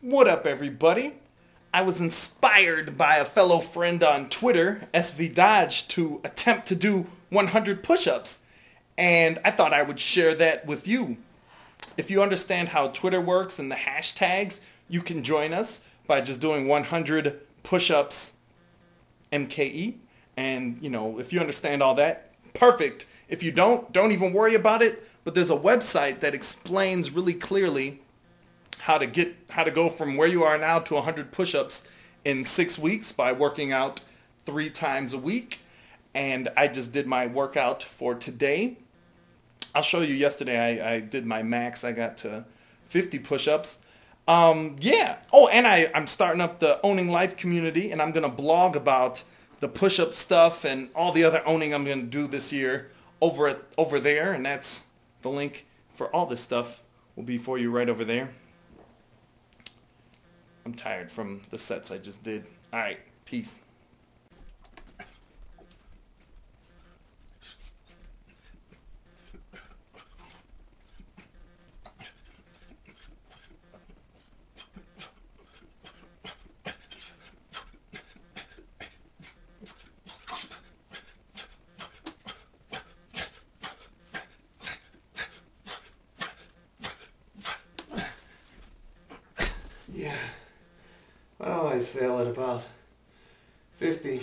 What up, everybody? I was inspired by a fellow friend on Twitter, SV Dodge, to attempt to do 100 push-ups, and I thought I would share that with you. If you understand how Twitter works and the hashtags, you can join us by just doing 100 push-ups MKE, and if you understand all that, perfect. If you don't even worry about it, but there's a website that explains really clearly how to go from where you are now to 100 push-ups in 6 weeks by working out 3 times a week. And I just did my workout for today. I'll show you. Yesterday I did my max. I got to 50 push-ups. Yeah. Oh, and I'm starting up the Owning Life community, and I'm gonna blog about the push-up stuff and all the other owning I'm gonna do this year over there. And that's the link for all this stuff will be for you right over there. I'm tired from the sets I just did. All right, peace. Yeah. I always fail at about 50.